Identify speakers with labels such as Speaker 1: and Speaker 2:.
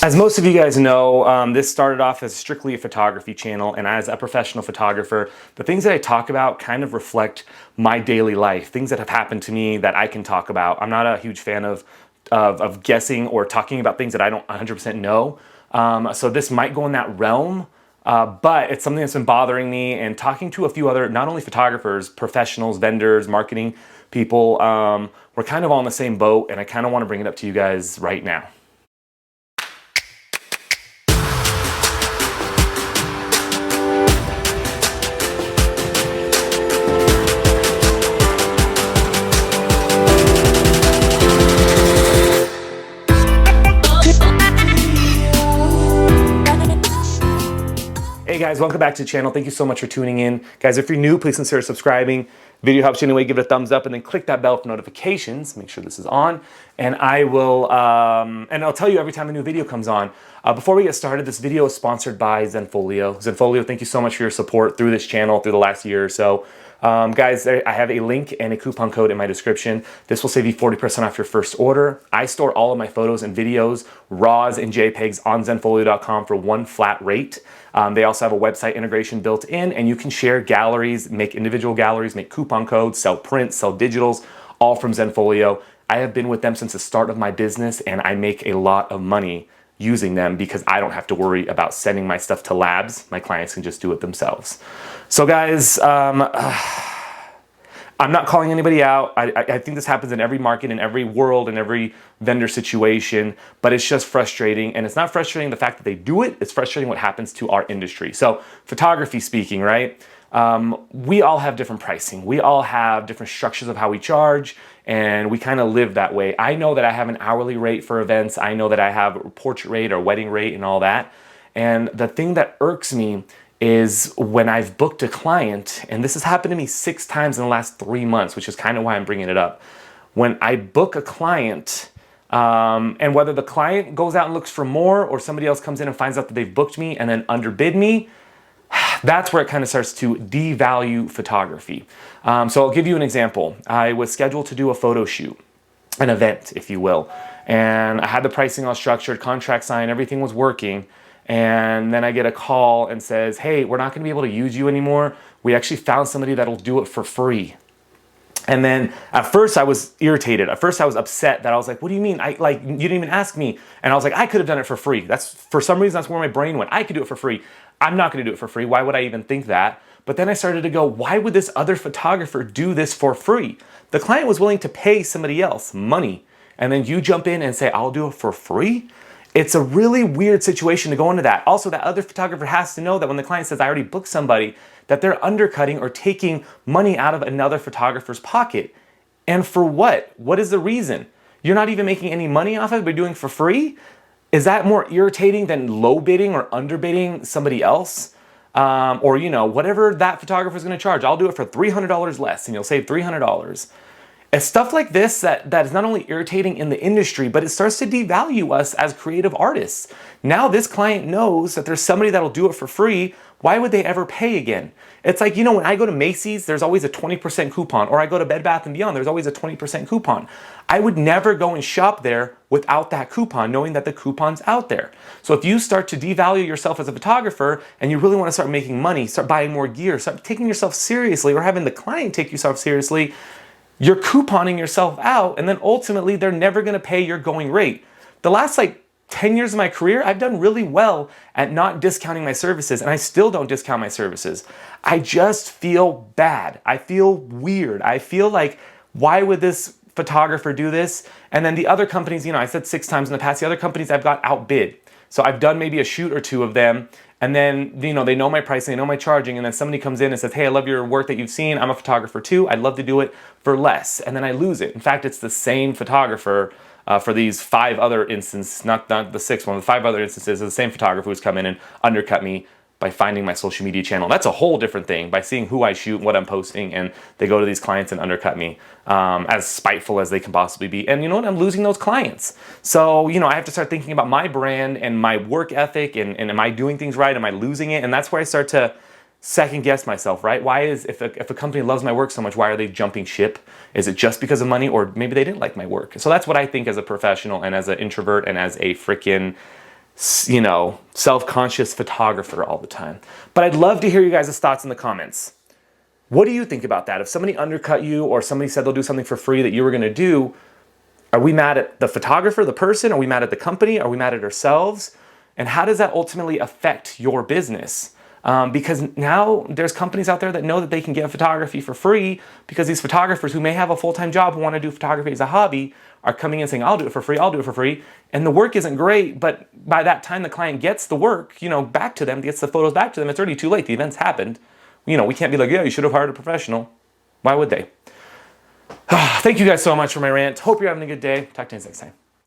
Speaker 1: As most of you guys know, this started off as strictly a photography channel, and as a professional photographer, the things that I talk about kind of reflect my daily life, things that have happened to me that I can talk about. I'm not a huge fan of guessing or talking about things that I don't 100% know. So this might go in that realm, but it's something that's been bothering me, and talking to a few other, not only photographers, professionals, vendors, marketing people, we're kind of all in the same boat, and I kind of want to bring it up to you guys right now. Hey guys, welcome back to the channel. Thank you so much for tuning in. Guys, if you're new, please consider subscribing. Video helps you anyway, give it a thumbs up and then click that bell for notifications. Make sure this is on. And I'll tell you every time a new video comes on. Before we get started, this video is sponsored by Zenfolio. Zenfolio, thank you so much for your support through this channel, through the last year or so. Guys, I have a link and a coupon code in my description. This will save you 40% off your first order. I store all of my photos and videos, RAWs and JPEGs on Zenfolio.com for one flat rate. They also have a website integration built in, and you can share galleries, make individual galleries, make coupon codes, sell prints, sell digitals, all from Zenfolio. I have been with them since the start of my business, and I make a lot of money using them because I don't have to worry about sending my stuff to labs. My clients can just do it themselves. So guys, I'm not calling anybody out. I think this happens in every market, in every world, in every vendor situation, but it's just frustrating. And it's not frustrating the fact that they do it, it's frustrating what happens to our industry. So photography speaking, right? We all have different pricing. We all have different structures of how we charge, and we kind of live that way. I know that I have an hourly rate for events. I know that I have a portrait rate or wedding rate and all that. And the thing that irks me is when I've booked a client, and this has happened to me 6 times in the last 3 months, which is kind of why I'm bringing it up. When I book a client, and whether the client goes out and looks for more or somebody else comes in and finds out that they've booked me and then underbid me, that's where it kind of starts to devalue photography. So I'll give you an example. I was scheduled to do a photo shoot, an event, if you will, and I had the pricing all structured, contract signed, everything was working. And then I get a call and says, hey, we're not gonna be able to use you anymore. We actually found somebody that'll do it for free. And then at first I was irritated. At first I was upset that I was like, what do you mean? You didn't even ask me. And I was like, I could have done it for free. For some reason, that's where my brain went. I could do it for free. I'm not gonna do it for free. Why would I even think that? But then I started to go, why would this other photographer do this for free? The client was willing to pay somebody else money, and then you jump in and say, I'll do it for free? It's a really weird situation to go into that. Also, that other photographer has to know that when the client says, I already booked somebody, that they're undercutting or taking money out of another photographer's pocket. And for what? What is the reason? You're not even making any money off of it, but doing it for free? Is that more irritating than low bidding or underbidding somebody else? Or, you know, whatever that photographer is going to charge, I'll do it for $300 less, and you'll save $300. It's stuff like this that is not only irritating in the industry, but it starts to devalue us as creative artists. Now this client knows that there's somebody that'll do it for free. Why would they ever pay again? It's like, you know, when I go to Macy's, there's always a 20% coupon, or I go to Bed Bath & Beyond, there's always a 20% coupon. I would never go and shop there without that coupon, knowing that the coupon's out there. So if you start to devalue yourself as a photographer and you really want to start making money, start buying more gear, start taking yourself seriously, or having the client take yourself seriously, you're couponing yourself out, and then ultimately they're never gonna pay your going rate. The last 10 years of my career, I've done really well at not discounting my services, and I still don't discount my services. I just feel bad. I feel weird. I feel like, why would this photographer do this? And then the other companies, you know, I said 6 times in the past, the other companies I've got outbid. So I've done maybe a shoot or 2 of them, and then, you know, they know my pricing, they know my charging, and then somebody comes in and says, hey, I love your work that you've seen. I'm a photographer too. I'd love to do it for less. And then I lose it. In fact, it's the same photographer for these 5 other instances, not the 6th one, the 5 other instances, the same photographer who's come in and undercut me by finding my social media channel. That's a whole different thing, by seeing who I shoot and what I'm posting, and they go to these clients and undercut me, as spiteful as they can possibly be. And you know what? I'm losing those clients. So, you know, I have to start thinking about my brand and my work ethic, and am I doing things right? Am I losing it? And that's where I start to second guess myself, right? Why is, if a company loves my work so much, why are they jumping ship? Is it just because of money, or maybe they didn't like my work? So that's what I think as a professional and as an introvert and as a freaking you know, self-conscious photographer all the time. But I'd love to hear you guys' thoughts in the comments. What do you think about that? If somebody undercut you or somebody said they'll do something for free that you were gonna do, are we mad at the photographer, the person? Are we mad at the company? Are we mad at ourselves? And how does that ultimately affect your business? Because now there's companies out there that know that they can get photography for free because these photographers who may have a full-time job who want to do photography as a hobby are coming in saying, I'll do it for free, I'll do it for free. And the work isn't great, but by that time the client gets the work, you know, back to them, gets the photos back to them, it's already too late. The event's happened. You know, we can't be like, yeah, you should have hired a professional. Why would they? Thank you guys so much for my rant. Hope you're having a good day. Talk to you guys next time.